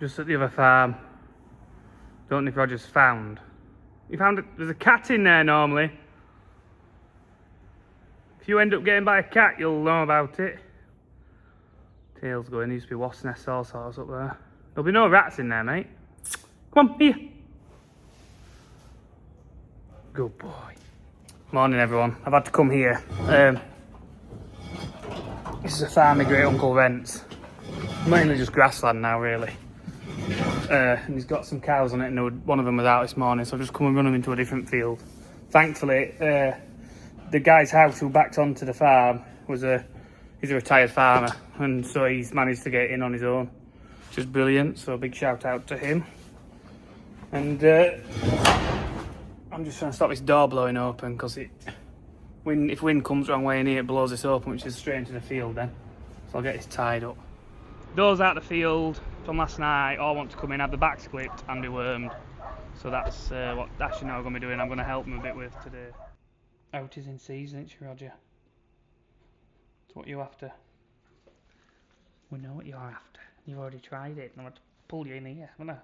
just at the other farm. Don't know if Roger's found. You found it? There's a cat in there normally. If you end up getting by a cat, you'll know about it. Tail's going, there used to be wasp nests, all sorts up there. There'll be no rats in there, mate. Come on, here. Good boy. Morning, everyone. I've had to come here. This is a farm my great uncle rents. Mainly just grassland now, really. And he's got some cows on it, and one of them was out this morning, so I've just come and run them into a different field. Thankfully, the guy's house who backed onto the farm he's a retired farmer, and so he's managed to get in on his own, which is brilliant. So a big shout out to him. And I'm just trying to stop this door blowing open because if wind comes wrong way in here, it blows this open, which is straight into the field then. So I'll get this tied up. Those out the field from last night all want to come in, have the backs clipped and be wormed. So that's what Dash and I are going to be doing. I'm going to help them a bit with today. Out is in season, isn't she, Roger? It's what you're after. We know what you're after. You've already tried it. I want to pull you in here, haven't I?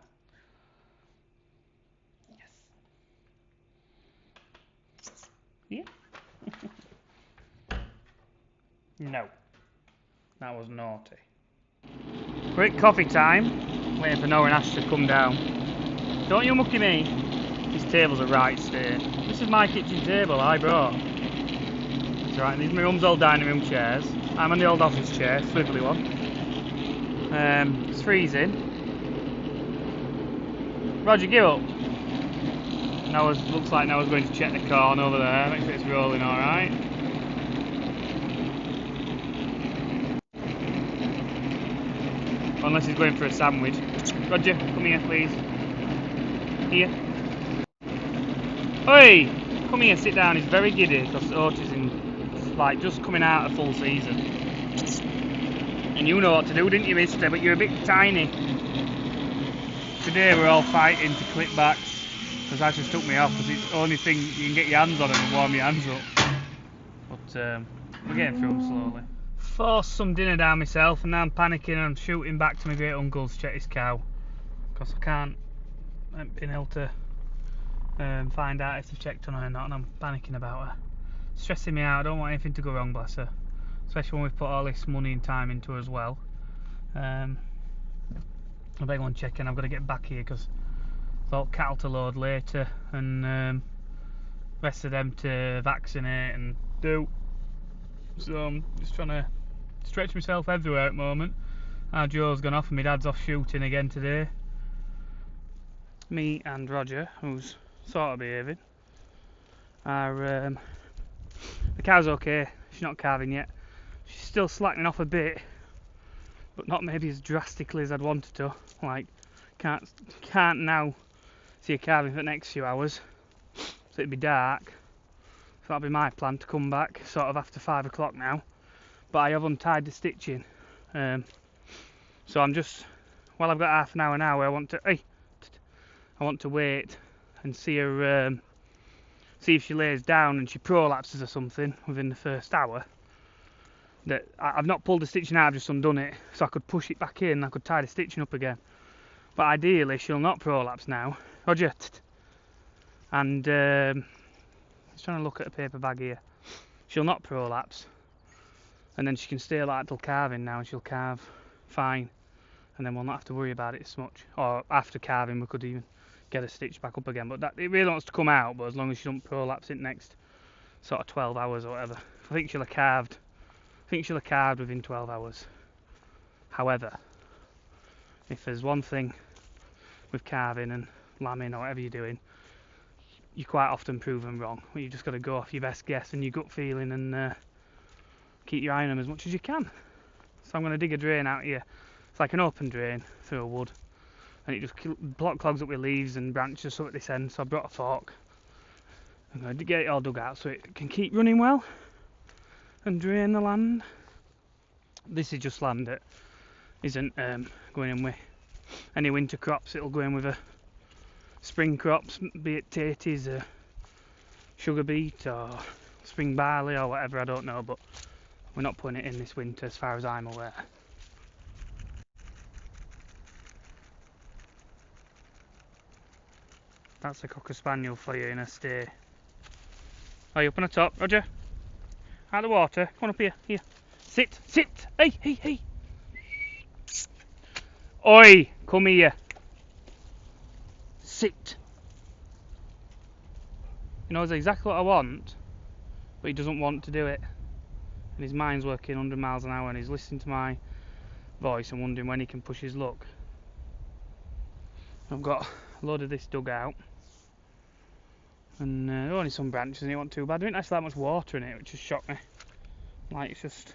Yes. Yeah. No. That was naughty. Quick coffee time. Waiting for Noah and Ash to come down. Don't you mucky me. These tables are right state. This is my kitchen table I brought. That's right, these are my mum's old dining room chairs. I'm on the old office chair, swivelly one. It's freezing. Roger, give up. Looks like Noah's going to check the corn over there, make sure it's rolling alright. Unless he's going for a sandwich. Roger, come here please. Here. Oi! Come here, sit down. He's very giddy because Otis is like just coming out of full season. And you know what to do, didn't you, mister? But you're a bit tiny. Today we're all fighting to clip backs. Because that just took me off, because it's the only thing you can get your hands on and warm your hands up. But we're getting through them slowly. Forced some dinner down myself, and now I'm panicking and I'm shooting back to my great uncle's to check his cow. Because I haven't been able to find out if they've checked on her or not, and I'm panicking about her. Stressing me out, I don't want anything to go wrong, bless her. Especially when we've put all this money and time into her as well. I better go and check, and I've got to get back here because thought cattle to load later and rest of them to vaccinate and do. So I'm just trying to stretch myself everywhere at the moment. Our Joe's gone off and my dad's off shooting again today. Me and Roger, who's sort of behaving, are the cow's okay. She's not calving yet. She's still slackening off a bit, but not maybe as drastically as I'd wanted to. Like can't now see her calving for the next few hours, so it'd be dark. So that'll be my plan to come back sort of after 5 o'clock now. But I have untied the stitching, so I'm just, well, I've got half an hour now where I want to wait and see her, see if she lays down and she prolapses or something within the first hour. That I've not pulled the stitching out, I've just undone it, so I could push it back in, I could tie the stitching up again. But ideally she'll not prolapse now. Roger. And just trying to look at a paper bag here. She'll not prolapse, and then she can stay like till calving now, and she'll calve fine, and then we'll not have to worry about it so much. Or after calving we could even get her stitched back up again, but it really wants to come out, but as long as she don't prolapse it next sort of 12 hours or whatever. I think she'll have calved within 12 hours. However, if there's one thing with calving and lambing or whatever you're doing, you quite often prove them wrong. You just got to go off your best guess and your gut feeling and keep your eye on them as much as you can. So I'm going to dig a drain out here. It's like an open drain through a wood, and it just clogs up with leaves and branches up at this end. So I brought a fork. I'm going to get it all dug out so it can keep running well and drain the land. This is just land that isn't going in with any winter crops. It'll go in with a spring crops, be it taties or sugar beet or spring barley or whatever, I don't know, but we're not putting it in this winter as far as I'm aware. That's a Cocker Spaniel for you in a stay. Are you up on the top, Roger? Out of the water. Come on up here. Here. Sit. Sit. Hey, hey, hey. Oi, come here. Sit. He knows exactly what I want, but he doesn't want to do it. And his mind's working 100 miles an hour and he's listening to my voice and wondering when he can push his luck. I've got a load of this dug out. And only some branches and it wasn't too bad. There didn't actually that much water in it, which just shocked me. Like, it's just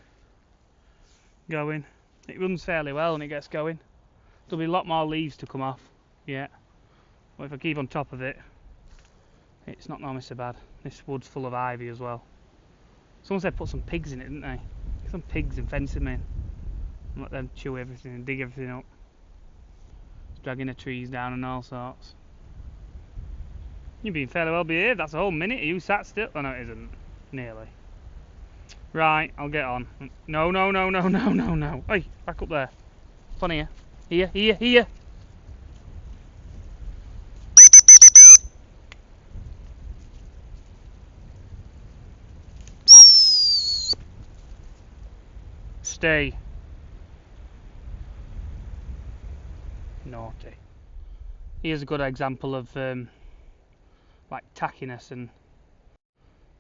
going. It runs fairly well when it gets going. There'll be a lot more leaves to come off yet. But if I keep on top of it, it's not normally so bad. This wood's full of ivy as well. Someone said put some pigs in it, didn't they? Some pigs and fence them in. And let them chew everything and dig everything up. It's dragging the trees down and all sorts. You've been fairly well behaved. That's a whole minute. Are you sat still? Oh no, it isn't. Nearly. Right, I'll get on. No, no, no, no, no, no, no. Hey, back up there. Come on here. Here, here, here. Stay. Naughty. Here's a good example of like tackiness and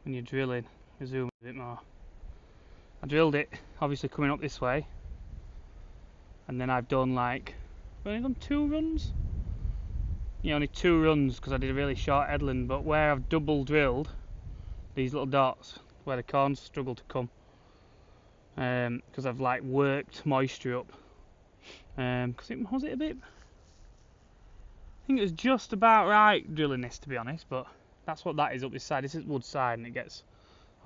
when you're drilling. I'll zoom a bit more. I drilled it obviously coming up this way, and then I've done like, I've only done 2 runs. Yeah, only 2 runs because I did a really short headland, but where I've double drilled these little dots where the corns struggle to come, because I've like worked moisture up, because it was it a bit, I think it was just about right drilling this, to be honest, but that's what that is up this side. This is wood side and it gets,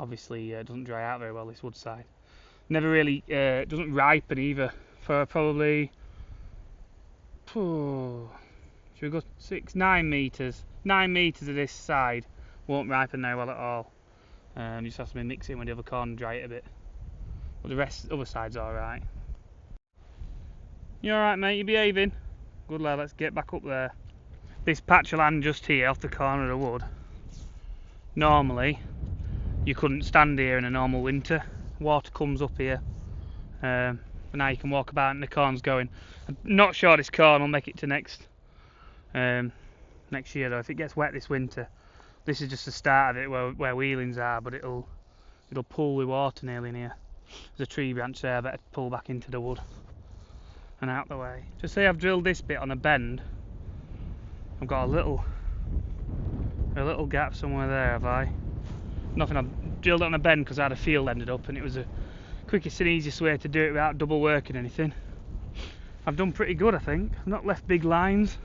obviously doesn't dry out very well, this wood side. Never really, doesn't ripen either for probably, should we go 9 metres? 9 metres of this side won't ripen very well at all. You just have to mix it with the other corn and dry it a bit. But the rest, the other side's alright. You alright, mate? You behaving? Good lad, let's get back up there. This patch of land just here off the corner of the wood, normally you couldn't stand here in a normal winter. Water comes up here, but now you can walk about and the corn's going. I'm not sure this corn will make it to next year though. If it gets wet this winter, this is just the start of it where wheelings are, but it'll pull with water nearly in here. There's a tree branch there, I better pull back into the wood and out the way. Just say I've drilled this bit on a bend, I've got a little gap somewhere there, have I? Nothing, I've drilled it on a bend because I had a field ended up and it was the quickest and easiest way to do it without double working anything. I've done pretty good, I think. I've not left big lines.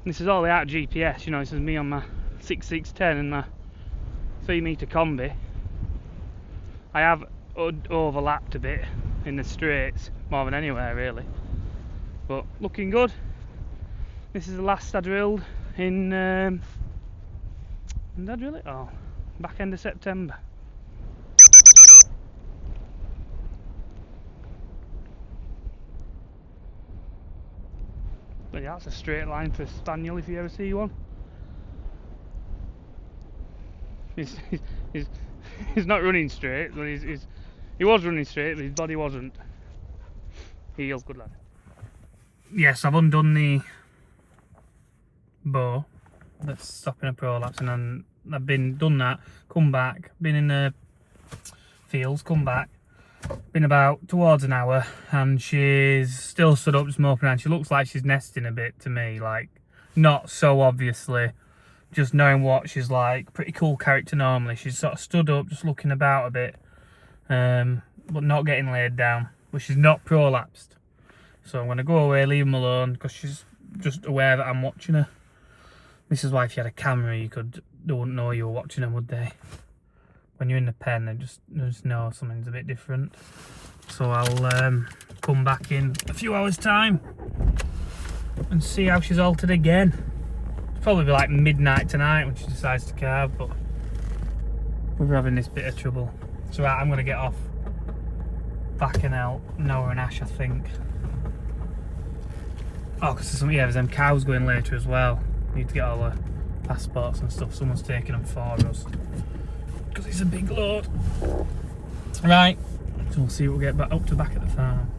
This is all out GPS, you know, this is me on my 6610 and my 3 metre combi. I have overlapped a bit in the straights, more than anywhere really. But looking good. This is the last I drilled in, when did I drill it? Oh, back end of September. But yeah, that's a straight line for a spaniel if you ever see one. He's not running straight, but he was running straight, but his body wasn't. Heels, good lad. Yes, I've undone the bow that's stopping a prolapse, and then I've done that, come back, been in the fields, come back, been about towards an hour, and she's still stood up just moping around. She looks like she's nesting a bit to me, like not so obviously, just knowing what she's like. Pretty cool character normally. She's sort of stood up just looking about a bit, but not getting laid down, but she's not prolapsed. So I'm going to go away, leave them alone, because she's just aware that I'm watching her. This is why if you had a camera, they wouldn't know you were watching them, would they? When you're in the pen, they just know something's a bit different. So I'll come back in a few hours' time and see how she's altered again. It'll probably be like midnight tonight when she decides to calve, but we're having this bit of trouble. So right, I'm going to get off, back and out Noah and Ash, I think. Oh, because there's them cows going later as well. Need to get all the passports and stuff. Someone's taking them for us because it's a big load. Right, so we'll see what we get back up to back at the farm.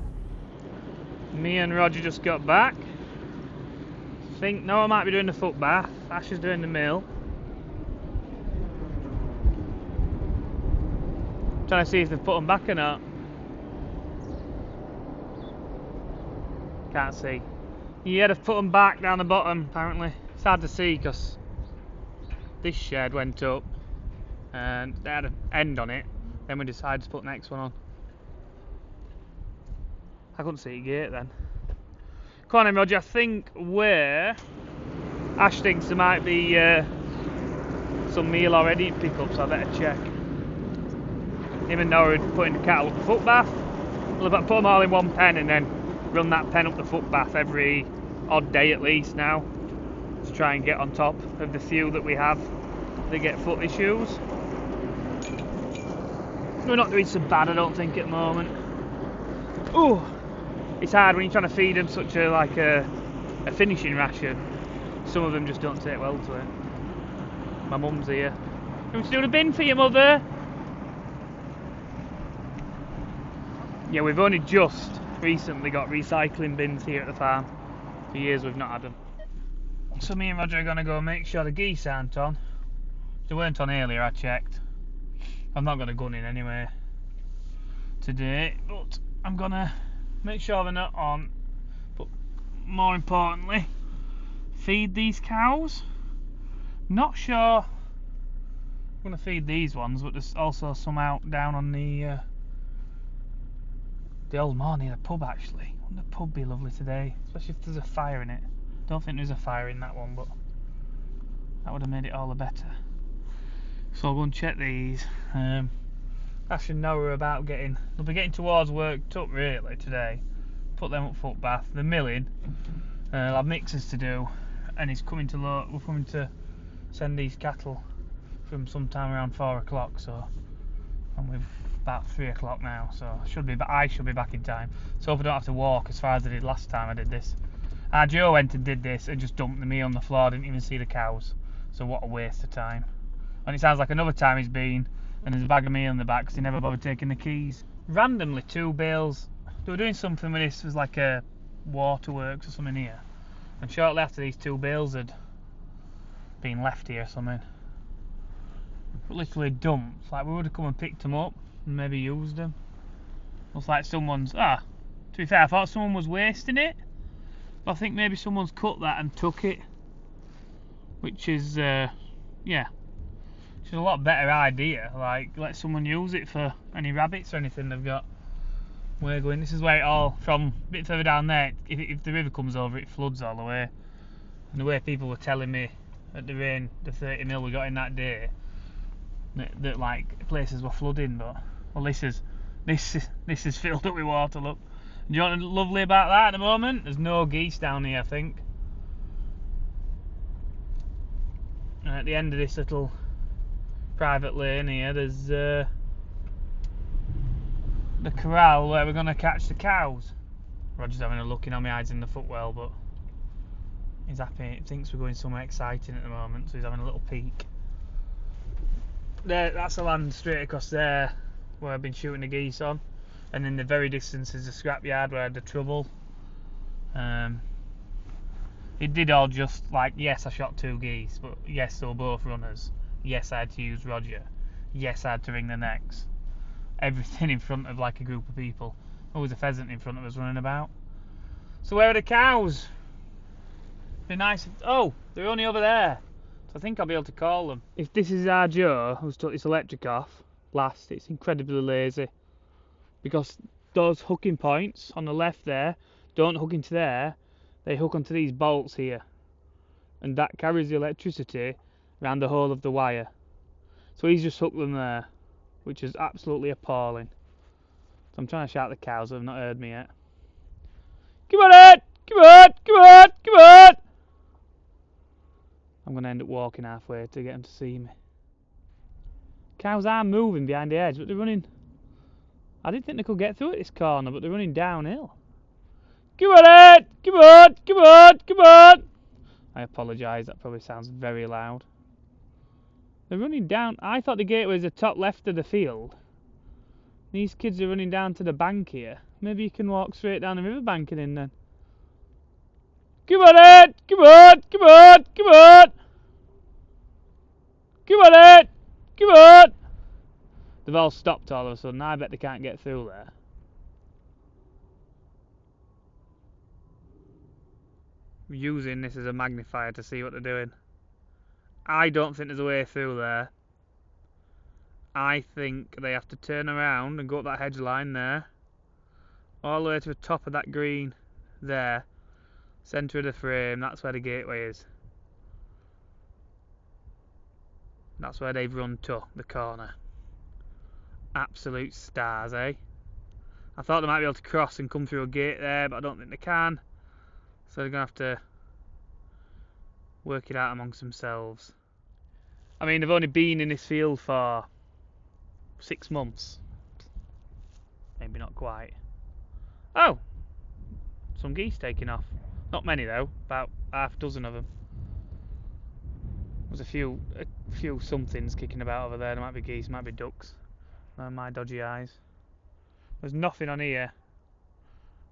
Me and Roger just got back. I think Noah might be doing the foot bath. Ash is doing the mill. Trying to see if they've put them back or not. Can't see. Yeah, they've put them back down the bottom apparently. It's hard to see because this shed went up and they had an end on it. Then we decided to put the next one on. I couldn't see a gate then. Come on then, Roger. I think where Ash thinks there might be some meal already to pick up, so I better check. Him and Noah are putting the cattle up the foot bath. We'll put them all in one pen and then run that pen up the foot bath every odd day at least now, to try and get on top of the few that we have that get foot issues. We're not doing so bad, I don't think, at the moment. Ooh, it's hard when you're trying to feed them such a finishing ration. Some of them just don't take well to it. My mum's here. You want to do a bin for your mother? Yeah, we've only just recently got recycling bins here at the farm. For years we've not had them. So me and Roger are going to go make sure the geese aren't on. They weren't on earlier, I checked. I'm not going to gun in anyway today, but I'm going to make sure they're not on. But more importantly, feed these cows. Not sure I'm going to feed these ones, but there's also some out down on the old moor near the pub actually. Wouldn't the pub be lovely today? Especially if there's a fire in it. Don't think there's a fire in that one, but that would have made it all the better. So I'll go and check these. Ash and Noah are about they'll be getting towards worked up really today. Put them up foot bath. They're milling. I'll have mixers to do, and we're coming to send these cattle from sometime around 4 o'clock. So, and we've about 3 o'clock now, so I should be back in time. So hope I don't have to walk as far as I did last time I did this. Joe went and did this and just dumped the meal on the floor, didn't even see the cows. So what a waste of time. And it sounds like another time he's been and there's a bag of meal in the back because he never bothered taking the keys. Randomly 2 bales, they were doing something with this, it was like a waterworks or something here. And shortly after these 2 bales had been left here or something. Literally dumped, like we would have come and picked them up and maybe used them. Looks like someone's, to be fair I thought someone was wasting it. But I think maybe someone's cut that and took it. Which is, yeah. Which is a lot better idea, like let someone use it for any rabbits or anything they've got. We're going, this is where it all, from a bit further down there, if the river comes over it floods all the way. And the way people were telling me at the rain, the 30 mil we got in that day, that like places were flooding, but well this is filled up with water, look. Do you know what's lovely about that at the moment? There's no geese down here, I think. And at the end of this little private lane here, there's the corral where we're going to catch the cows. Roger's having a look in on my eyes in the footwell, but he's happy. He thinks we're going somewhere exciting at the moment, so he's having a little peek. There, that's the land straight across there where I've been shooting the geese on. And in the very distance is the scrapyard where I had the trouble. It did all just like, yes I shot 2 geese, but yes they were both runners. Yes I had to use Roger. Yes I had to ring the necks. Everything in front of like a group of people. Always a pheasant in front of us running about. So where are the cows? Be nice. Oh, they're only over there. So I think I'll be able to call them. If this is our Joe who's took this electric off last, it's incredibly lazy. Because those hooking points on the left there don't hook into there, they hook onto these bolts here, and that carries the electricity around the whole of the wire. So he's just hooked them there, which is absolutely appalling. So I'm trying to shout at the cows, they've not heard me yet. Come on Ed! Come on! Come on! Come on! I'm going to end up walking halfway to get them to see me. Cows are moving behind the edge, but they're running. I didn't think they could get through at this corner, but they're running downhill. Come on, Ed! Come on! Come on! Come on! I apologise, that probably sounds very loud. They're running down. I thought the gateway was the top left of the field. These kids are running down to the bank here. Maybe you can walk straight down the riverbank and in then. Come on, Ed! Come on! Come on! Come on! Come on, Ed! Come on! They've all stopped all of a sudden. I bet they can't get through there. I'm using this as a magnifier to see what they're doing. I don't think there's a way through there. I think they have to turn around and go up that hedge line there. All the way to the top of that green there. Centre of the frame, that's where the gateway is. That's where they've run to, the corner. Absolute stars, eh? I thought they might be able to cross and come through a gate there, but I don't think they can. So they're going to have to work it out amongst themselves. I mean, they've only been in this field for 6 months. Maybe not quite. Oh! Some geese taking off. Not many though, about half a dozen of them. There's a few somethings kicking about over there. There might be geese, might be ducks. My dodgy eyes. There's nothing on here.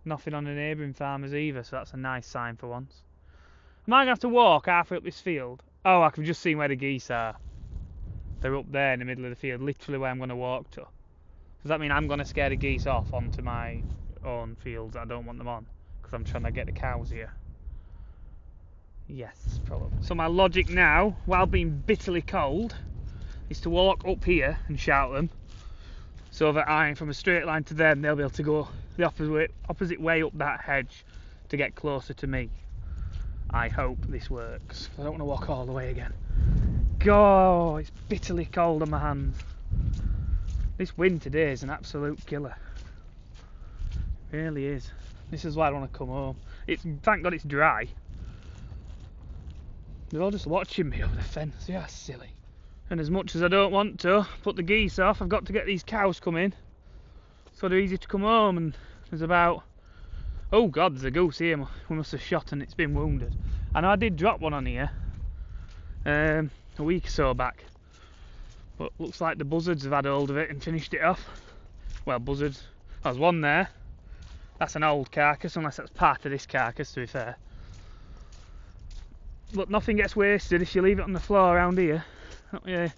Nothing on the neighbouring farmers either, so that's a nice sign for once. Am I going to have to walk halfway up this field? Oh, I can just see where the geese are. They're up there in the middle of the field, literally where I'm going to walk to. Does that mean I'm going to scare the geese off onto my own fields that I don't want them on? Because I'm trying to get the cows here. Yes, probably. So my logic now, while being bitterly cold, is to walk up here and shout them, so that from a straight line to them, they'll be able to go the opposite way up that hedge to get closer to me. I hope this works. I don't want to walk all the way again. God, it's bitterly cold on my hands. This wind today is an absolute killer. It really is. This is why I don't want to come home. Thank God it's dry. They're all just watching me over the fence. Yeah, silly. And as much as I don't want to put the geese off, I've got to get these cows coming so they're easy to come home. And there's about, oh God, there's a goose here. We must have shot and it's been wounded. I know I did drop one on here a week or so back, but looks like the buzzards have had hold of it and finished it off. Well, buzzards. There's one there. That's an old carcass, unless that's part of this carcass, to be fair. But nothing gets wasted if you leave it on the floor around here. Yeah,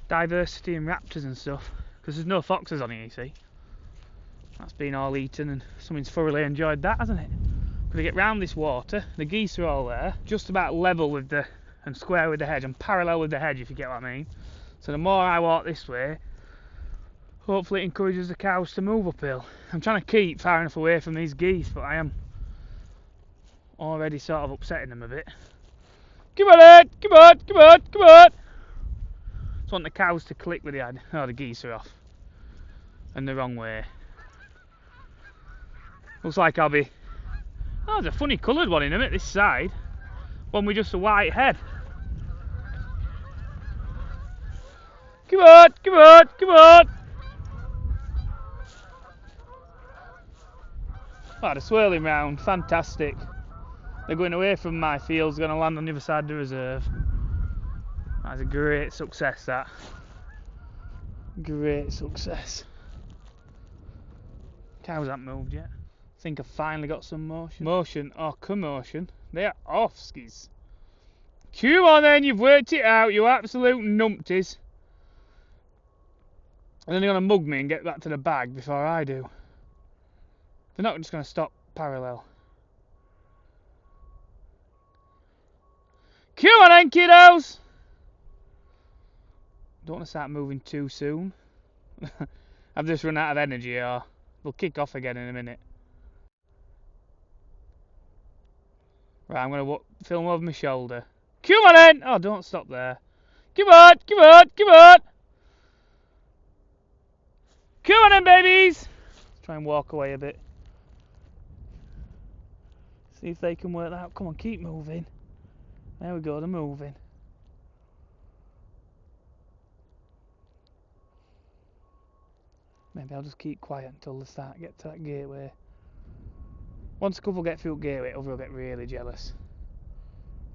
diversity in raptors and stuff, because there's no foxes on here, you see. That's been all eaten and someone's thoroughly enjoyed that, hasn't it? Got to get round this water. The geese are all there, just about level with and square with the hedge and parallel with the hedge, if you get what I mean. So the more I walk this way, hopefully it encourages the cows to move uphill. I'm trying to keep far enough away from these geese, but I am already sort of upsetting them a bit. Come on, Ed! Come on! Come on! Come on! Just want the cows to click with the head. Oh, the geese are off. And the wrong way. Looks like I'll be... Oh, there's a funny coloured one in them at this side. One with just a white head. Come on! Come on! Come on! Oh, they're swirling round. Fantastic. They're going away from my fields, going to land on the other side of the reserve. That's a great success, that. Great success. Cows haven't moved yet. I think I've finally got some motion. Motion or commotion. They're off, skis. Come on then, you've worked it out, you absolute numpties. And then they're going to mug me and get back to the bag before I do. They're not just going to stop parallel. Come on then, kiddos! Don't want to start moving too soon. I've just run out of energy, or they'll kick off again in a minute. Right, I'm going to film over my shoulder. Come on then! Oh, don't stop there. Come on, come on, come on! Come on then, babies! Let's try and walk away a bit. See if they can work that out. Come on, keep moving. There we go, they're moving. Maybe I'll just keep quiet until they start to get to that gateway. Once a couple get through the gateway, other will get really jealous.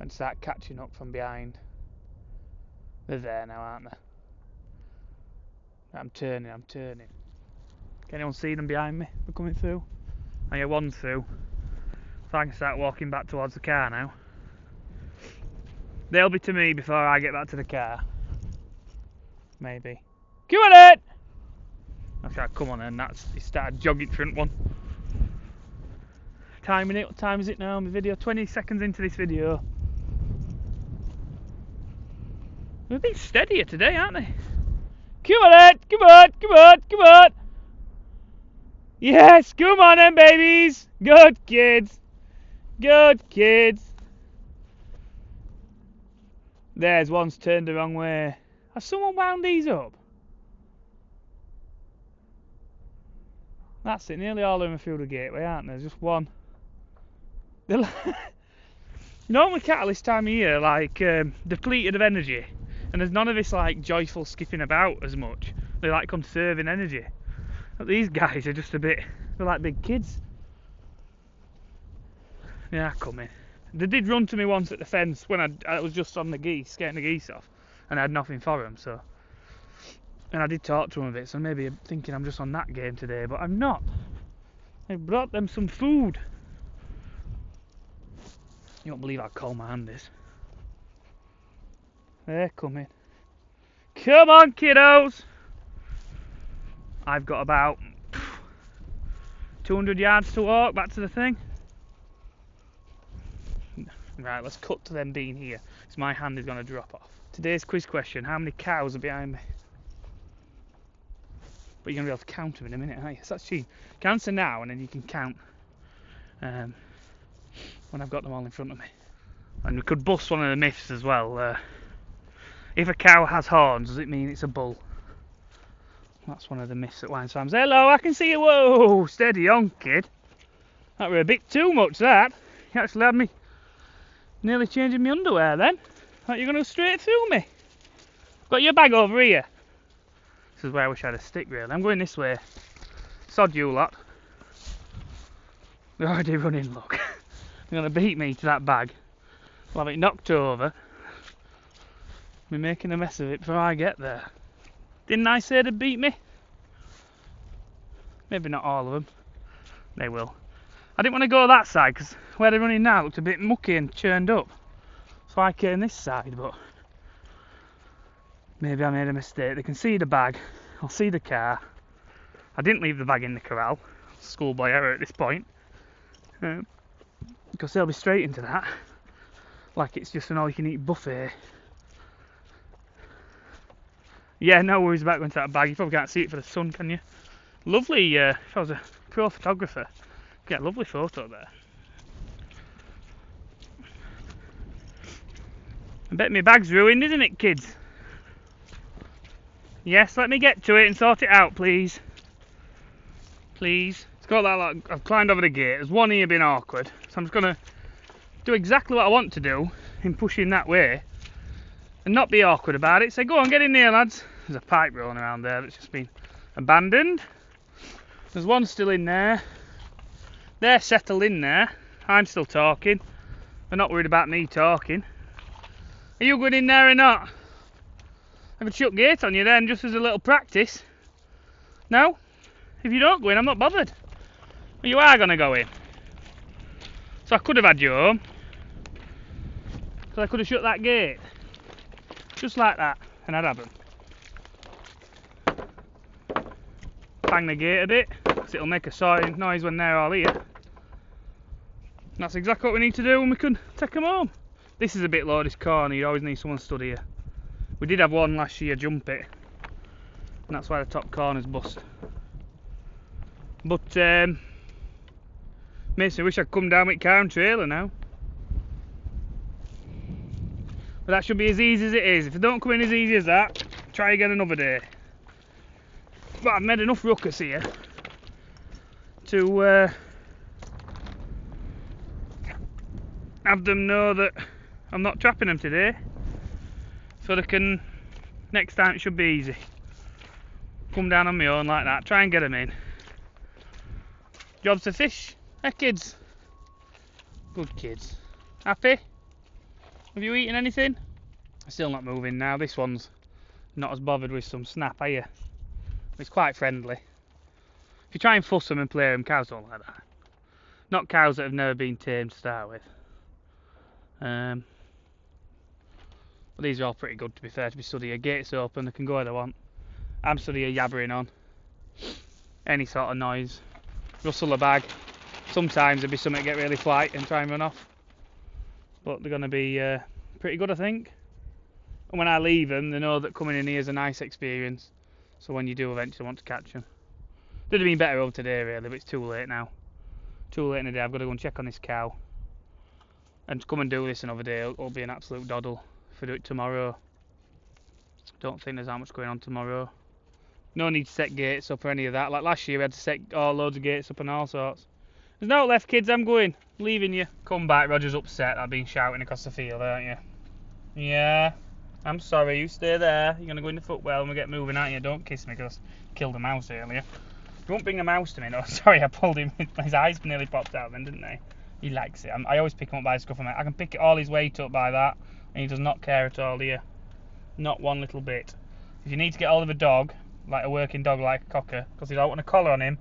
and start catching up from behind. They're there now, aren't they? I'm turning. Can anyone see them behind me? They're coming through. Oh yeah, one's through. So I can start walking back towards the car now. They'll be to me before I get back to the car. Maybe. Come on it! Okay, come on then, he started jogging front one. Timing it, what time is it now? My video, 20 seconds into this video. They're a bit steadier today, aren't they? Come on it! Come on! Yes, come on then, babies! Good kids! There's one's turned the wrong way. Has someone wound these up? That's it, nearly all of them are through the gateway, aren't there? Just one. Normally cattle this time of year, like, depleted of energy. And there's none of this, like, joyful skipping about as much. They like conserving energy. But these guys are just a bit, they're like big kids. Yeah, coming. They did run to me once at the fence when I was just on the geese, getting the geese off. And I had nothing for them, so. And I did talk to them a bit, so maybe I'm thinking I'm just on that game today, but I'm not. I brought them some food. You won't believe how cold my hand is. They're coming. Come on, kiddos! I've got about 200 yards to walk back to the thing. Right, let's cut to them being here, because my hand is going to drop off. Today's quiz question, how many cows are behind me? But you're going to be able to count them in a minute, aren't you? So that's cheap. You can answer now, and then you can count when I've got them all in front of me. And we could bust one of the myths as well. If a cow has horns, does it mean it's a bull? That's one of the myths at Wine Farms. Hello, I can see you. Whoa, steady on, kid. That were a bit too much, that. You actually had me nearly changing my underwear then. Thought you were going to go straight through me. Got your bag over here. This is where I wish I had a stick, really. I'm going this way. Sod you lot. They're already running, look. They're going to beat me to that bag. I'll have it knocked over. Be making a mess of it before I get there. Didn't I say they'd beat me? Maybe not all of them. They will. I didn't want to go that side because where they're running now looked a bit mucky and churned up. So I came this side, but maybe I made a mistake. They can see the bag. I'll see the car. I didn't leave the bag in the corral. Schoolboy error at this point. Because they'll be straight into that. Like it's just an all-you-can-eat buffet. Yeah, no worries about going to that bag. You probably can't see it for the sun, can you? Lovely, if I was a pro photographer, get a lovely photo there. I bet my bag's ruined, isn't it, kids? Yes, let me get to it and sort it out, please. Please. It's got that, like, I've climbed over the gate. There's one here being awkward. So I'm just going to do exactly what I want to do in pushing that way. And not be awkward about it. Say, go on, get in there, lads. There's a pipe rolling around there that's just been abandoned. There's one still in there. They're settled in there. I'm still talking. They're not worried about me talking. Are you going in there or not? I could shut gate on you then, just as a little practice. No? If you don't go in, I'm not bothered. But you are going to go in. So I could have had you home. So I could have shut that gate. Just like that, and I'd have them. Bang the gate a bit, because it'll make a sawing noise when they're all here. And that's exactly what we need to do when we can take them home. This is a bit low, this corner, you always need someone stood here. We did have one last year jump it, and that's why the top corner's bust. But, makes me wish I'd come down with car and trailer now. But that should be as easy as it is. If it don't come in as easy as that, try again another day. But I've made enough ruckus here to have them know that I'm not trapping them today. So they can, next time it should be easy. Come down on my own like that, try and get them in. Jobs to fish, kids? Good kids. Happy? Have you eaten anything? Still not moving now. This one's not as bothered with some snap, are you? It's quite friendly. If you try and fuss them and play them, cows don't like that. Not cows that have never been tamed to start with. But these are all pretty good, to be fair, to be stood here. Gates open, they can go where they want. I'm stood here yabbering on. Any sort of noise. Rustle a bag. Sometimes there'll be something get really flight and try and run off. But they're going to be pretty good, I think. And when I leave them, they know that coming in here is a nice experience. So when you do eventually want to catch them. They'd have been better over today, really, but it's too late now. Too late in the day. I've got to go and check on this cow. And to come and do this another day will be an absolute doddle. If I do it tomorrow, don't think there's that much going on tomorrow. No need to set gates up or any of that. Like last year, we had to set loads of gates up and all sorts. There's no left, kids. I'm going. Leaving you. Come back. Roger's upset. I've been shouting across the field, aren't you? Yeah. I'm sorry. You stay there. You're going to go in the footwell and we get moving, aren't you? Don't kiss me because I killed a mouse earlier. You won't bring a mouse to me. No, sorry. I pulled him. His eyes nearly popped out then, didn't they? He likes it. I always pick him up by the scruff of my neck. I can pick it all his weight up by that. And he does not care at all, do you? Not one little bit. If you need to get hold of a dog, like a working dog like a cocker, because you don't want a collar on him,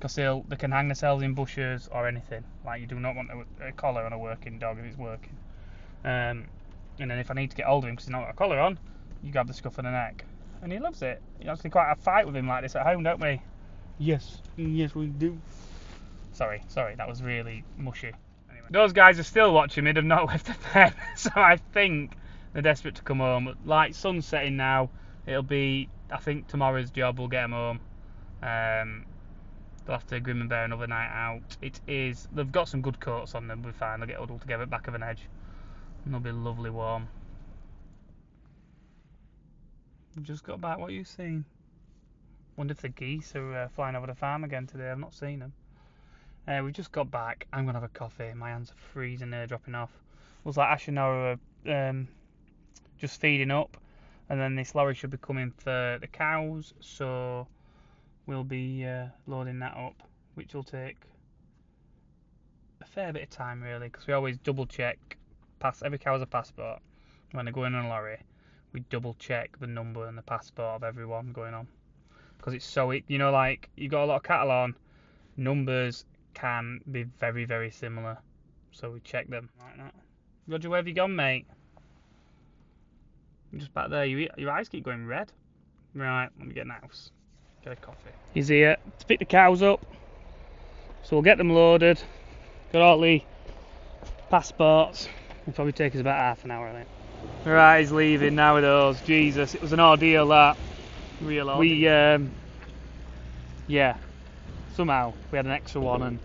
because they can hang themselves in bushes or anything. Like you do not want a collar on a working dog if it's working. And then if I need to get hold of him because he's not got a collar on, you grab the scruff of the neck. And he loves it. You actually quite a fight with him like this at home, don't we? Yes, yes we do. Sorry, that was really mushy. Anyway. Those guys are still watching me, they've not left the pen, so I think they're desperate to come home. Like, sun's setting now, it'll be, I think tomorrow's job will get them home. They'll have to grim and bear another night out. They've got some good coats on them, we'll be fine, they'll get huddled together at the back of an edge. And they'll be lovely warm. We've just got back, what are you seeing? Wonder if the geese are flying over the farm again today, I've not seen them. We've just got back. I'm going to have a coffee. My hands are freezing, they're dropping off. Looks like Ash and Nora are just feeding up. And then this lorry should be coming for the cows. So we'll be loading that up, which will take a fair bit of time, really. Because we always double check. Every cow has a passport. When they go in on a lorry, we double check the number and the passport of everyone going on. Because it's so, you know, like, you've got a lot of cattle on. Numbers can be very, very similar, so we check them like that. Roger, where have you gone, mate? I'm just back there. Your eyes keep going red. Right, let me get an house. Get a coffee. He's here to pick the cows up, so we'll get them loaded. Got all the passports. It'll probably take us about half an hour, I think. Right, he's leaving now with those. Jesus, it was an ordeal, that. Real ordeal. Yeah. Somehow we had an extra one, and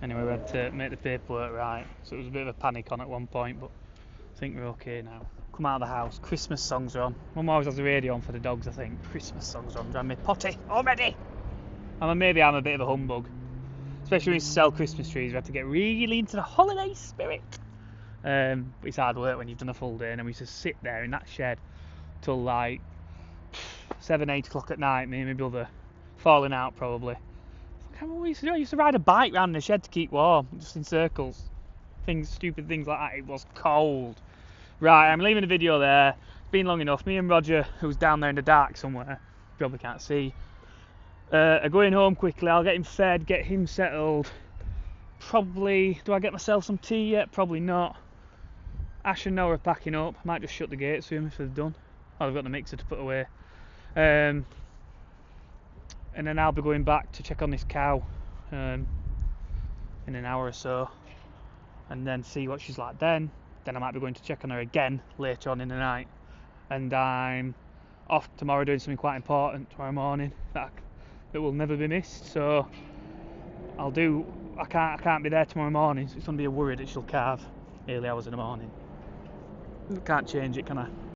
anyway we had to make the paperwork right, so it was a bit of a panic on at one point, but I think we're okay now. Come out of the house, Christmas songs are on. Mum always has the radio on for the dogs, I think. Christmas songs are on, driving me potty already. Maybe I'm a bit of a humbug, especially when we sell Christmas trees. We have to get really into the holiday spirit. But it's hard work when you've done a full day, and then we used to sit there in that shed till like 7, 8 o'clock at night, me and my brother, falling out probably. What we used to do? I used to ride a bike round the shed to keep warm, just in circles. Stupid things like that. It was cold. Right, I'm leaving the video there. It's been long enough. Me and Roger, who's down there in the dark somewhere, probably can't see, are going home quickly. I'll get him fed, get him settled. Probably, do I get myself some tea yet? Probably not. Ash and Noah are packing up. I might just shut the gates for them if they're done. Oh, I've got the mixer to put away. And then I'll be going back to check on this cow in an hour or so, and then see what she's like then. Then I might be going to check on her again later on in the night. And I'm off tomorrow doing something quite important tomorrow morning that will never be missed. So I can't be there tomorrow morning, so it's going to be a worry that she'll calve early hours in the morning. Can't change it, can I?